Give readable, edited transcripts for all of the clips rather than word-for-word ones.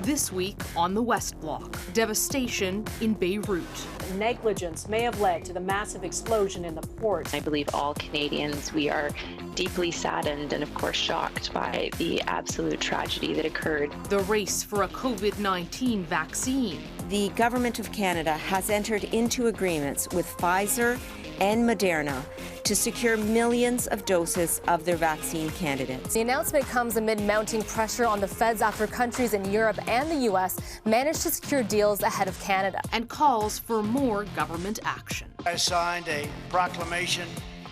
This week on the West Block, devastation in Beirut. Negligence may have led to the massive explosion in the port. I believe all Canadians, we are deeply saddened and of course shocked by the absolute tragedy that occurred. The race for a COVID-19 vaccine. The Government of Canada has entered into agreements with Pfizer and Moderna to secure millions of doses of their vaccine candidates. The announcement comes amid mounting pressure on the feds after countries in Europe and the U.S. managed to secure deals ahead of Canada. And calls for more government action. I signed a proclamation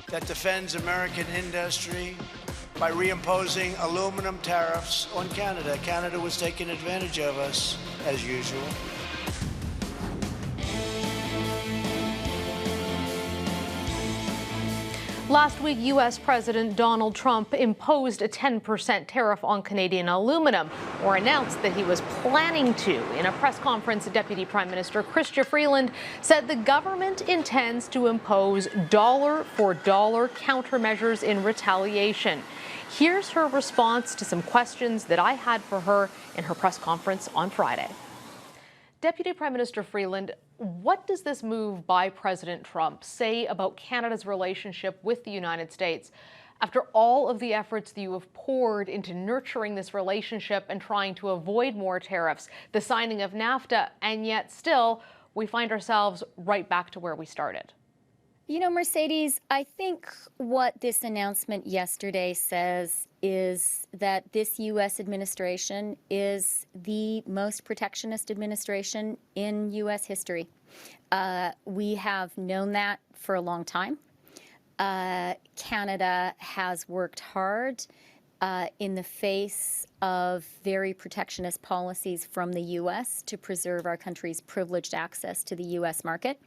that defends American industry by reimposing aluminum tariffs on Canada. Canada was taking advantage of us, as usual. Last week, U.S. President Donald Trump imposed a 10% tariff on Canadian aluminum, or announced that he was planning to. In a press conference, Deputy Prime Minister Chrystia Freeland said the government intends to impose dollar-for-dollar countermeasures in retaliation. Here's her response to some questions that I had for her in her press conference on Friday. Deputy Prime Minister Freeland, what does this move by President Trump say about Canada's relationship with the United States after all of the efforts that you have poured into nurturing this relationship and trying to avoid more tariffs, the signing of NAFTA, and yet still we find ourselves right back to where we started? You know, Mercedes, I think what this announcement yesterday says is that this U.S. administration is the most protectionist administration in U.S. history. We have known that for a long time. Canada has worked hard in the face of very protectionist policies from the U.S. to preserve our country's privileged access to the U.S. market.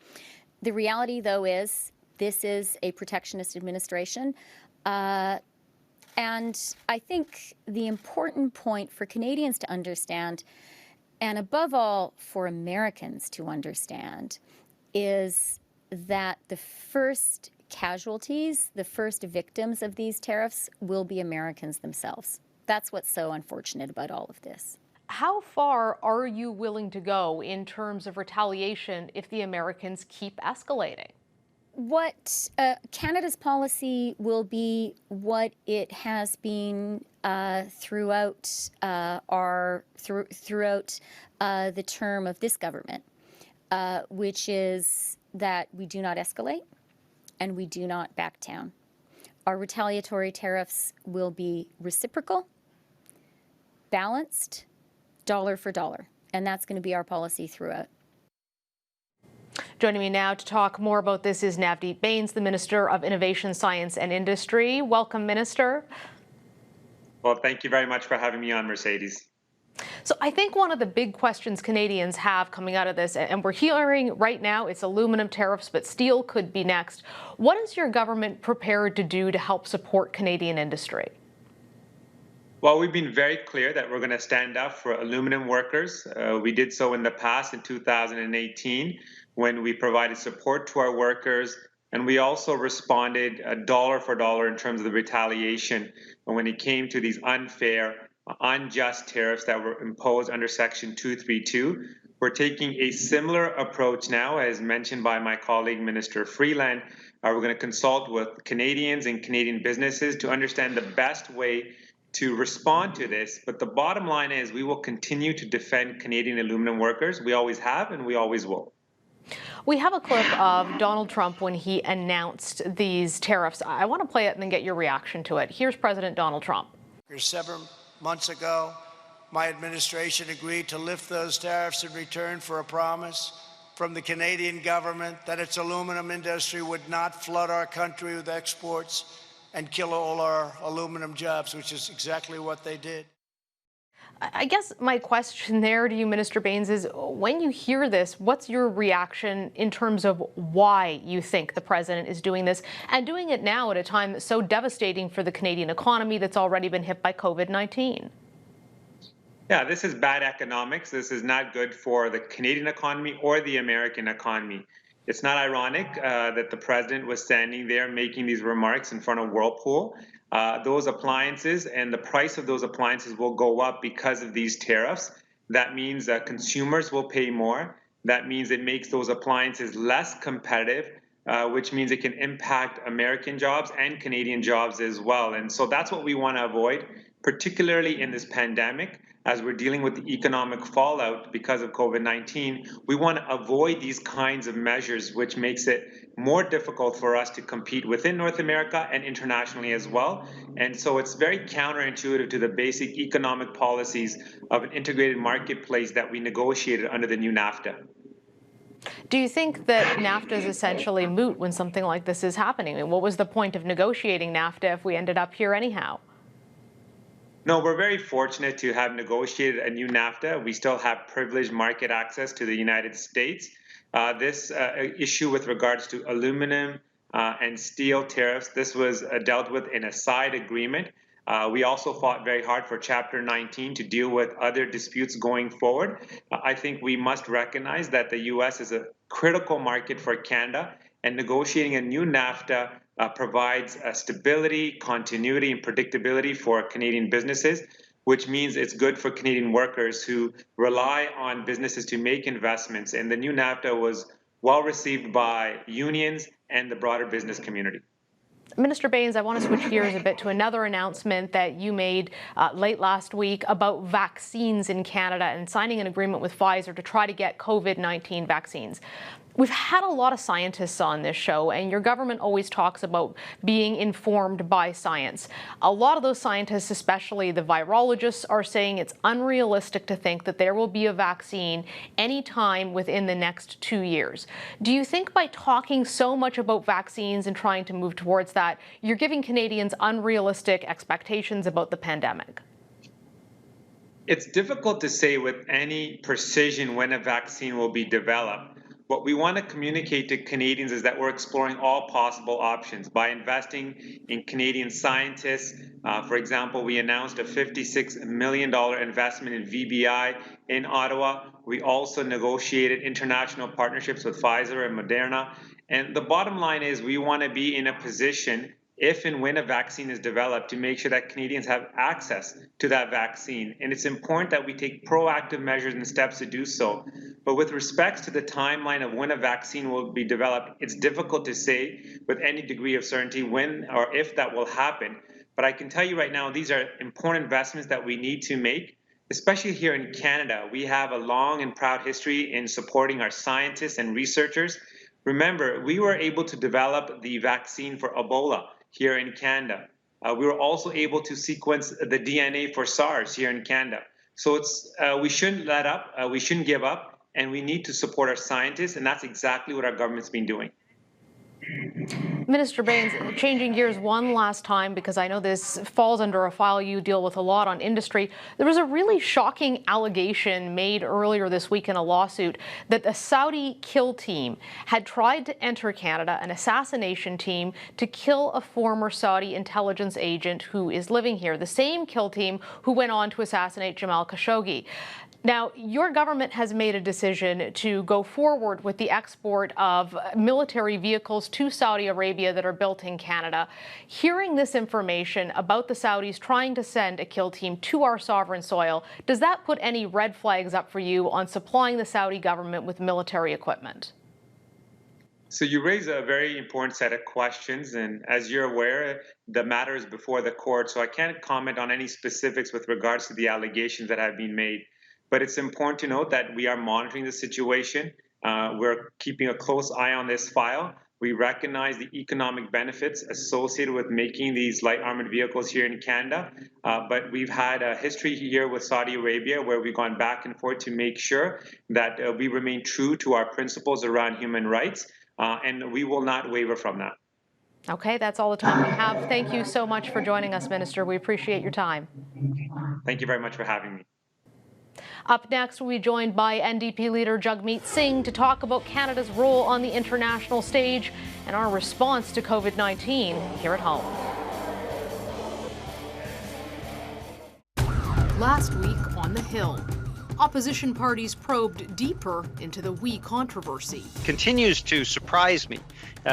The reality, though, is this is a protectionist administration. And I think the important point for Canadians to understand, and above all for Americans to understand, is that the first casualties, the first victims of these tariffs will be Americans themselves. That's what's so unfortunate about all of this. How far are you willing to go in terms of retaliation if the Americans keep escalating? What Canada's policy will be what it has been throughout the term of this government, which is that we do not escalate and we do not back down. Our retaliatory tariffs will be reciprocal, balanced, dollar for dollar, and that's going to be our policy throughout. Joining me now to talk more about this is Navdeep Bains, the Minister of Innovation, Science and Industry. Welcome, Minister. Well, thank you very much for having me on, Mercedes. So I think one of the big questions Canadians have coming out of this, and we're hearing right now, it's aluminum tariffs, but steel could be next. What is your government prepared to do to help support Canadian industry? Well, we've been very clear that we're going to stand up for aluminum workers. We did so in the past in 2018 when we provided support to our workers, and we also responded dollar for dollar in terms of the retaliation when it came to these unfair, unjust tariffs that were imposed under Section 232. We're taking a similar approach now, as mentioned by my colleague, Minister Freeland. We're going to consult with Canadians and Canadian businesses to understand the best way to respond to this. But the bottom line is we will continue to defend Canadian aluminum workers. We always have and we always will. We have a clip of Donald Trump when he announced these tariffs. I want to play it and then get your reaction to it. Here's President Donald Trump. 7 months ago, my administration agreed to lift those tariffs in return for a promise from the Canadian government that its aluminum industry would not flood our country with exports and kill all our aluminum jobs, which is exactly what they did. I guess my question there to you, Minister Bains, is when you hear this, what's your reaction in terms of why you think the president is doing this and doing it now at a time that's so devastating for the Canadian economy that's already been hit by COVID-19? Yeah, this is bad economics. This is not good for the Canadian economy or the American economy. It's not ironic that the president was standing there making these remarks in front of Whirlpool. Those appliances and the price of those appliances will go up because of these tariffs. That means consumers will pay more. That means it makes those appliances less competitive, which means it can impact American jobs and Canadian jobs as well. And so that's what we want to avoid, particularly in this pandemic, as we're dealing with the economic fallout because of COVID-19. We want to avoid these kinds of measures, which makes it more difficult for us to compete within North America and internationally as well. And so it's very counterintuitive to the basic economic policies of an integrated marketplace that we negotiated under the new NAFTA. Do you think that NAFTA is essentially moot when something like this is happening? I mean, what was the point of negotiating NAFTA if we ended up here anyhow? No, we're very fortunate to have negotiated a new NAFTA. We still have privileged market access to the United States. This issue with regards to aluminum and steel tariffs, this was dealt with in a side agreement. We also fought very hard for Chapter 19 to deal with other disputes going forward. I think we must recognize that the U.S. is a critical market for Canada, and negotiating a new NAFTA provides stability, continuity, and predictability for Canadian businesses, which means it's good for Canadian workers who rely on businesses to make investments. And the new NAFTA was well received by unions and the broader business community. Minister Bains, I want to switch gears a bit to another announcement that you made late last week about vaccines in Canada and signing an agreement with Pfizer to try to get COVID-19 vaccines. We've had a lot of scientists on this show, and your government always talks about being informed by science. A lot of those scientists, especially the virologists, are saying it's unrealistic to think that there will be a vaccine anytime within the next 2 years. Do you think by talking so much about vaccines and trying to move towards that, you're giving Canadians unrealistic expectations about the pandemic? It's difficult to say with any precision when a vaccine will be developed. What we want to communicate to Canadians is that we're exploring all possible options by investing in Canadian scientists. For example, we announced a $56 million investment in VBI in Ottawa. We also negotiated international partnerships with Pfizer and Moderna. And the bottom line is we want to be in a position, if and when a vaccine is developed, to make sure that Canadians have access to that vaccine. And it's important that we take proactive measures and steps to do so. But with respect to the timeline of when a vaccine will be developed, it's difficult to say with any degree of certainty when or if that will happen. But I can tell you right now, these are important investments that we need to make, especially here in Canada. We have a long and proud history in supporting our scientists and researchers. Remember, we were able to develop the vaccine for Ebola here in Canada. We were also able to sequence the DNA for SARS here in Canada. So we shouldn't let up, we shouldn't give up, and we need to support our scientists, and that's exactly what our government's been doing. Minister Bains, changing gears one last time, because I know this falls under a file you deal with a lot on industry. There was a really shocking allegation made earlier this week in a lawsuit that the Saudi kill team had tried to enter Canada, an assassination team, to kill a former Saudi intelligence agent who is living here, the same kill team who went on to assassinate Jamal Khashoggi. Now, your government has made a decision to go forward with the export of military vehicles to Saudi Arabia that are built in Canada. Hearing this information about the Saudis trying to send a kill team to our sovereign soil, does that put any red flags up for you on supplying the Saudi government with military equipment? So you raise a very important set of questions, and as you're aware, the matter is before the court, so I can't comment on any specifics with regards to the allegations that have been made. But it's important to note that we are monitoring the situation. We're keeping a close eye on this file. We recognize the economic benefits associated with making these light armored vehicles here in Canada. But we've had a history here with Saudi Arabia where we've gone back and forth to make sure that we remain true to our principles around human rights. And we will not waver from that. Okay, that's all the time we have. Thank you so much for joining us, Minister. We appreciate your time. Thank you very much for having me. Up next, we'll be joined by NDP leader Jagmeet Singh to talk about Canada's role on the international stage and our response to COVID-19 here at home. Last week on the Hill. Opposition parties probed deeper into the WE controversy. Continues to surprise me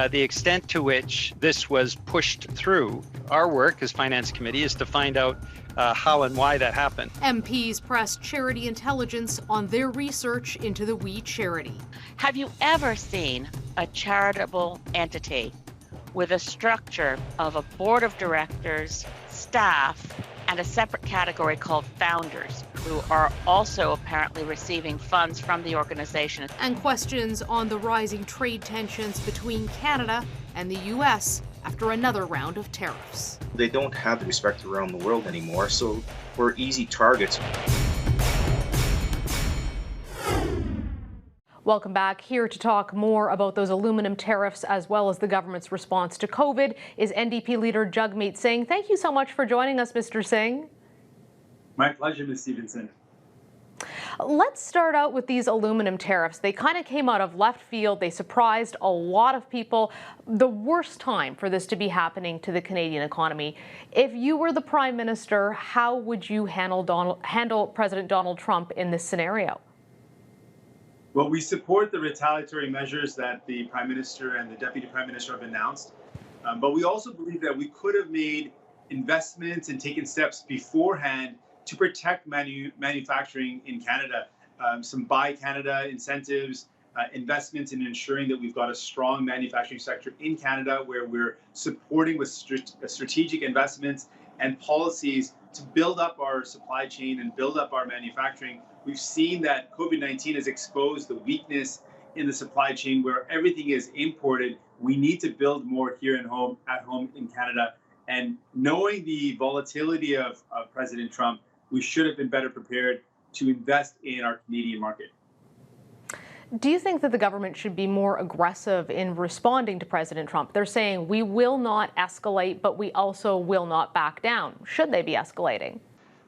the extent to which this was pushed through. Our work as Finance Committee is to find out how and why that happened. MPs pressed Charity Intelligence on their research into the WE charity. Have you ever seen a charitable entity with a structure of a board of directors, staff, and a separate category called founders, who are also apparently receiving funds from the organization? And questions on the rising trade tensions between Canada and the U.S. after another round of tariffs. They don't have the respect around the world anymore, so we're easy targets. Welcome back. Here to talk more about those aluminum tariffs as well as the government's response to COVID is NDP leader Jagmeet Singh. Thank you so much for joining us, Mr. Singh. My pleasure, Ms. Stevenson. Let's start out with these aluminum tariffs. They kind of came out of left field. They surprised a lot of people. The worst time for this to be happening to the Canadian economy. If you were the Prime Minister, how would you handle President Donald Trump in this scenario? Well, we support the retaliatory measures that the Prime Minister and the Deputy Prime Minister have announced. But we also believe that we could have made investments and taken steps beforehand to protect manufacturing in Canada. Some Buy Canada incentives, investments in ensuring that we've got a strong manufacturing sector in Canada where we're supporting with strategic investments and policies to build up our supply chain and build up our manufacturing. We've seen that COVID-19 has exposed the weakness in the supply chain where everything is imported. We need to build more here at home in Canada. And knowing the volatility of President Trump, we should have been better prepared to invest in our Canadian market. Do you think that the government should be more aggressive in responding to President Trump? They're saying we will not escalate, but we also will not back down. Should they be escalating?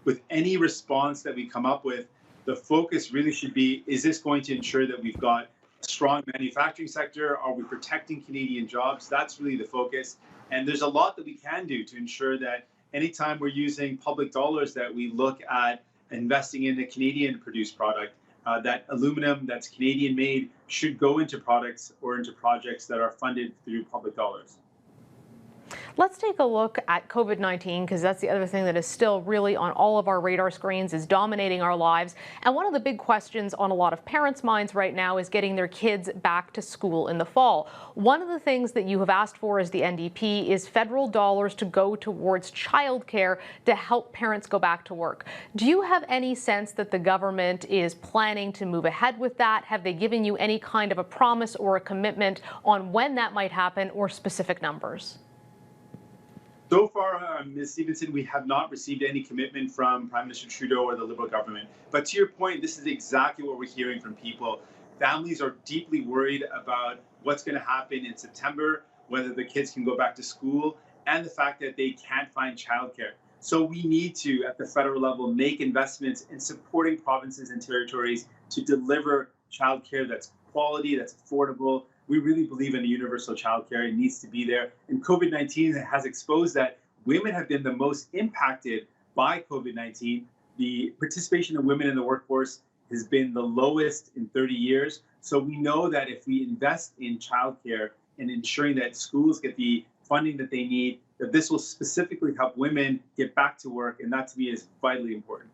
With any response that we come up with, the focus really should be, is this going to ensure that we've got a strong manufacturing sector? Are we protecting Canadian jobs? That's really the focus. And there's a lot that we can do to ensure that anytime we're using public dollars that we look at investing in a Canadian produced product, that aluminum that's Canadian made should go into products or into projects that are funded through public dollars. Let's take a look at COVID-19 because that's the other thing that is still really on all of our radar screens, is dominating our lives. And one of the big questions on a lot of parents' minds right now is getting their kids back to school in the fall. One of the things that you have asked for as the NDP is federal dollars to go towards childcare to help parents go back to work. Do you have any sense that the government is planning to move ahead with that? Have they given you any kind of a promise or a commitment on when that might happen or specific numbers? So far, Ms. Stevenson, we have not received any commitment from Prime Minister Trudeau or the Liberal government. But to your point, this is exactly what we're hearing from people. Families are deeply worried about what's going to happen in September, whether the kids can go back to school, and the fact that they can't find childcare. So we need to, at the federal level, make investments in supporting provinces and territories to deliver childcare that's quality, that's affordable. We really believe in universal childcare. It needs to be there. And COVID-19 has exposed that women have been the most impacted by COVID-19. The participation of women in the workforce has been the lowest in 30 years. So we know that if we invest in childcare and ensuring that schools get the funding that they need, that this will specifically help women get back to work. And that to me is vitally important.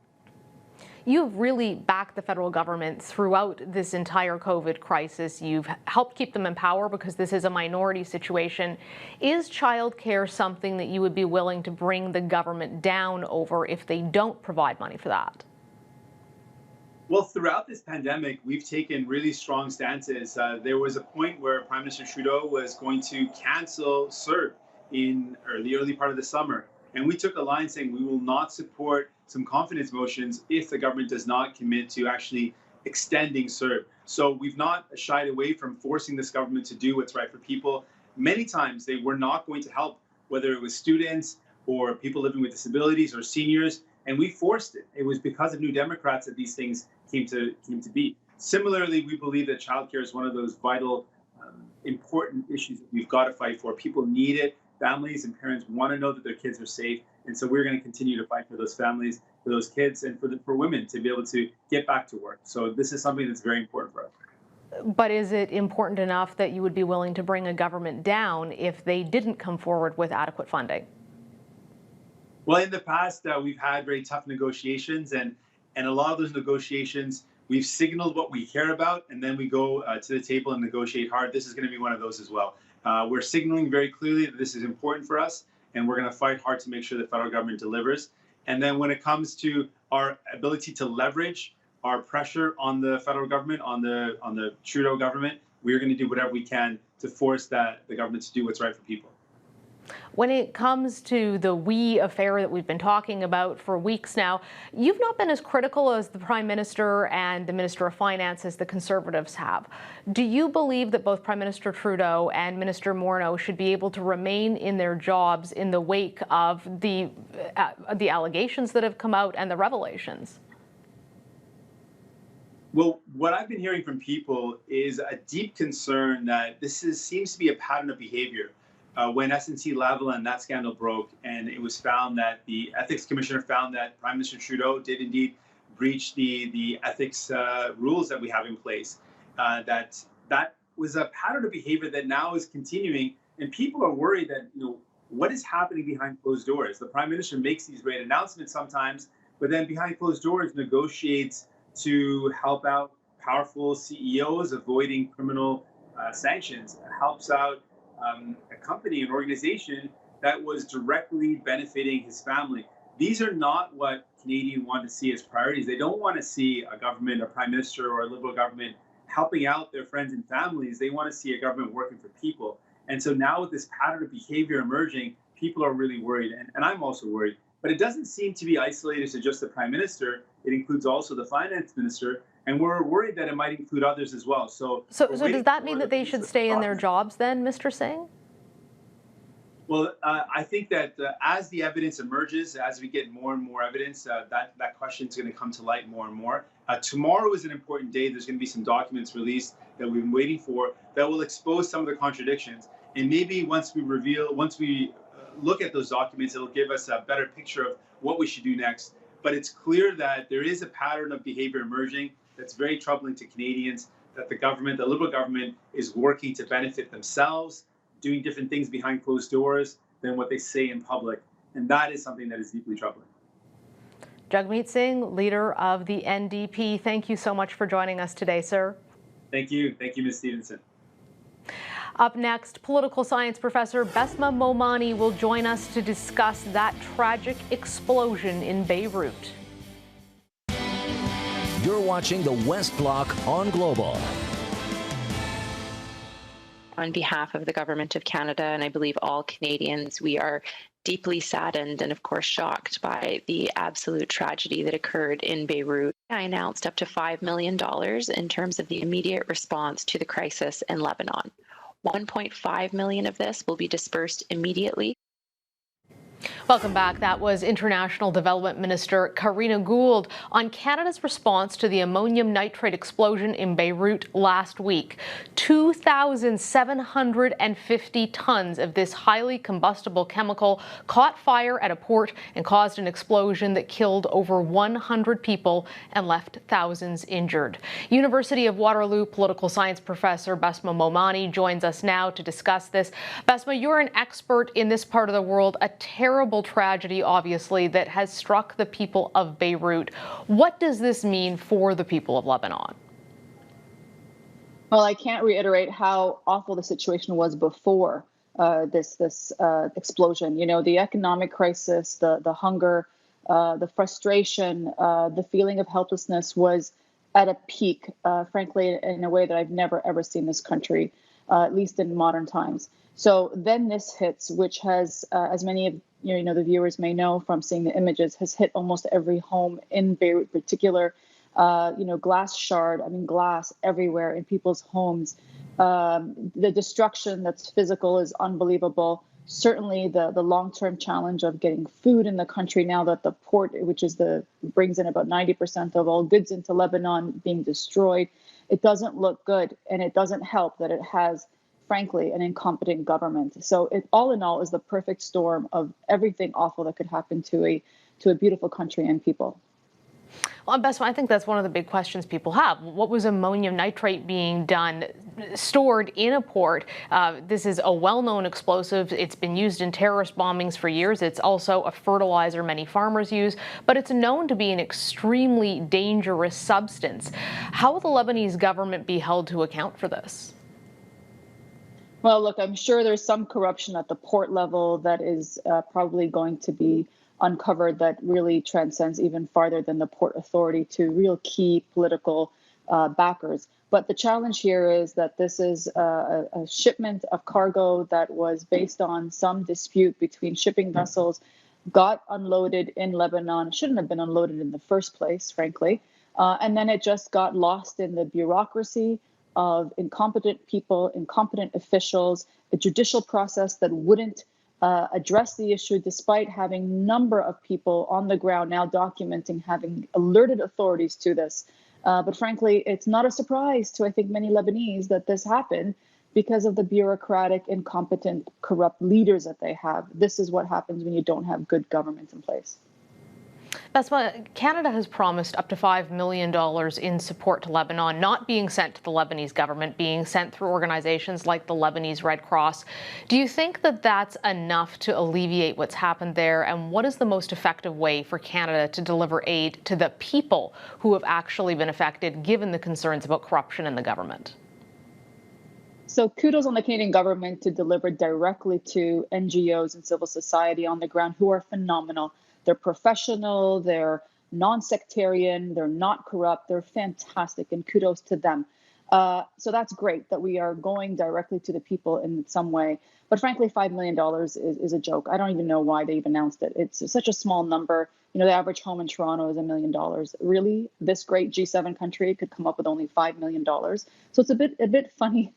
You've really backed the federal government throughout this entire COVID crisis. You've helped keep them in power because this is a minority situation. Is childcare something that you would be willing to bring the government down over if they don't provide money for that? Well, throughout this pandemic, we've taken really strong stances. There was a point where Prime Minister Trudeau was going to cancel CERB in the early part of the summer. And we took a line saying we will not support some confidence motions if the government does not commit to actually extending CERB. So we've not shied away from forcing this government to do what's right for people. Many times they were not going to help, whether it was students or people living with disabilities or seniors, and we forced it. It was because of New Democrats that these things came to be. Similarly, we believe that childcare is one of those vital, important issues that we've got to fight for. People need it. Families and parents want to know that their kids are safe. And so we're going to continue to fight for those families those kids and for women to be able to get back to work. So this is something that's very important for us. But is it important enough that you would be willing to bring a government down if they didn't come forward with adequate funding? Well, in the past, we've had very tough negotiations, and a lot of those negotiations, we've signaled what we care about, and then we go to the table and negotiate hard. This is going to be one of those as well. We're signaling very clearly that this is important for us, and we're going to fight hard to make sure the federal government delivers. And then when it comes to our ability to leverage our pressure on the federal government, on the Trudeau government, we're going to do whatever we can to force the government to do what's right for people. When it comes to the we affair that we've been talking about for weeks now, you've not been as critical as the Prime Minister and the Minister of Finance as the Conservatives have. Do you believe that both Prime Minister Trudeau and Minister Morneau should be able to remain in their jobs in the wake of the allegations that have come out and the revelations? Well, what I've been hearing from people is a deep concern that seems to be a pattern of behavior. When SNC-Lavalin, that scandal broke, and it was found that the ethics commissioner found that Prime Minister Trudeau did indeed breach the ethics rules that we have in place. That was a pattern of behavior that now is continuing, and people are worried that what is happening behind closed doors. The Prime Minister makes these great announcements sometimes, but then behind closed doors negotiates to help out powerful CEOs avoiding criminal sanctions, helps out a company, an organization that was directly benefiting his family. These are not what Canadians want to see as priorities. They don't want to see a government, a prime minister, or a Liberal government helping out their friends and families. They want to see a government working for people. And so now with this pattern of behavior emerging, people are really worried, and I'm also worried. But it doesn't seem to be isolated to just the prime minister. It includes also the finance minister, and we're worried that it might include others as well. So does that mean that they should stay in their jobs then, Mr. Singh? Well, I think that as the evidence emerges, as we get more and more evidence, that question is going to come to light more and more. Tomorrow is an important day. There's going to be some documents released that we've been waiting for that will expose some of the contradictions. And maybe once we look at those documents, it'll give us a better picture of what we should do next. But it's clear that there is a pattern of behavior emerging that's very troubling to Canadians, that the Liberal government, is working to benefit themselves, doing different things behind closed doors than what they say in public. And that is something that is deeply troubling. Jagmeet Singh, leader of the NDP, thank you so much for joining us today, sir. Thank you. Thank you, Ms. Stevenson. Up next, political science professor Bessma Momani will join us to discuss that tragic explosion in Beirut. You're watching the West Block on Global. On behalf of the Government of Canada, and I believe all Canadians, we are deeply saddened and, of course, shocked by the absolute tragedy that occurred in Beirut. I announced up to $5 million in terms of the immediate response to the crisis in Lebanon. 1.5 million of this will be dispersed immediately. Welcome back. That was International Development Minister Karina Gould on Canada's response to the ammonium nitrate explosion in Beirut last week. 2,750 tons of this highly combustible chemical caught fire at a port and caused an explosion that killed over 100 people and left thousands injured. University of Waterloo political science professor Bessma Momani joins us now to discuss this. Bessma, you're an expert in this part of the world, a terrible tragedy, obviously, that has struck the people of Beirut. What does this mean for the people of Lebanon? Well, I can't reiterate how awful the situation was before this explosion. You know, the economic crisis, the hunger, the frustration, the feeling of helplessness was at a peak, frankly, in a way that I've never, ever seen this country, at least in modern times. So then this hits, which has, as many of the viewers may know from seeing the images, has hit almost every home in Beirut, in particular. Glass shard, glass everywhere in people's homes. The destruction that's physical is unbelievable. Certainly the long-term challenge of getting food in the country now that the port, which brings in about 90% of all goods into Lebanon, being destroyed. It doesn't look good, and it doesn't help that it has, frankly, an incompetent government. So it all in all is the perfect storm of everything awful that could happen to to a beautiful country and people. Well, Bessma, I think that's one of the big questions people have. What was ammonium nitrate being done, stored in a port? This is a well-known explosive. It's been used in terrorist bombings for years. It's also a fertilizer many farmers use, but it's known to be an extremely dangerous substance. How will the Lebanese government be held to account for this? Well, look, I'm sure there's some corruption at the port level that is probably going to be uncovered that really transcends even farther than the Port Authority to real key political backers. But the challenge here is that this is a shipment of cargo that was based on some dispute between shipping vessels, got unloaded in Lebanon, shouldn't have been unloaded in the first place, frankly, and then it just got lost in the bureaucracy of incompetent people, incompetent officials, a judicial process that wouldn't address the issue despite having a number of people on the ground now documenting having alerted authorities to this. But frankly, it's not a surprise to, I think, many Lebanese that this happened because of the bureaucratic, incompetent, corrupt leaders that they have. This is what happens when you don't have good government in place. Bessma, Canada has promised up to $5 million in support to Lebanon, not being sent to the Lebanese government, being sent through organizations like the Lebanese Red Cross. Do you think that that's enough to alleviate what's happened there? And what is the most effective way for Canada to deliver aid to the people who have actually been affected, given the concerns about corruption in the government? So kudos on the Canadian government to deliver directly to NGOs and civil society on the ground who are phenomenal. They're professional, they're non-sectarian, they're not corrupt, they're fantastic, and kudos to them. So that's great that we are going directly to the people in some way. But frankly, $5 million is a joke. I don't even know why they've announced it. It's such a small number. You know, the average home in Toronto is $1 million. Really, this great G7 country could come up with only $5 million. So it's a bit funny,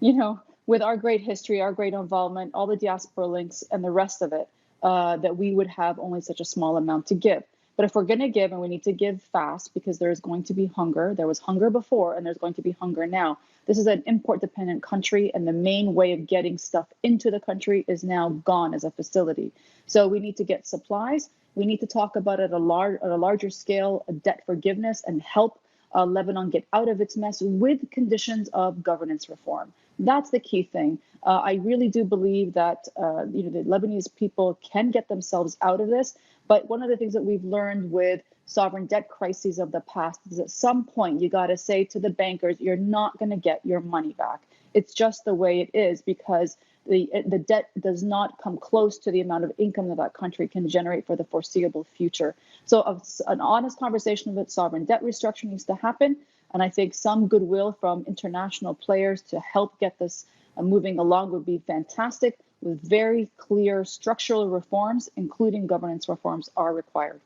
you know, with our great history, our great involvement, all the diaspora links and the rest of it, that we would have only such a small amount to give. But if we're going to give, and we need to give fast because there's going to be hunger, there was hunger before and there's going to be hunger now. This is an import-dependent country, and the main way of getting stuff into the country is now gone as a facility. So we need to get supplies. We need to talk about it at a larger scale, debt forgiveness, and help Lebanon get out of its mess with conditions of governance reform. That's the key thing. I really do believe that the Lebanese people can get themselves out of this. But one of the things that we've learned with sovereign debt crises of the past is at some point you got to say to the bankers, you're not going to get your money back. It's just the way it is, because the debt does not come close to the amount of income that country can generate for the foreseeable future. So an honest conversation about sovereign debt restructuring needs to happen. And I think some goodwill from international players to help get this moving along would be fantastic, with very clear structural reforms, including governance reforms, are required.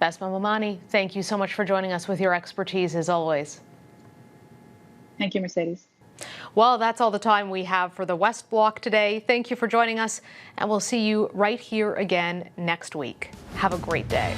Bessma Momani, thank you so much for joining us with your expertise as always. Thank you, Mercedes. Well, that's all the time we have for the West Block today. Thank you for joining us, and we'll see you right here again next week. Have a great day.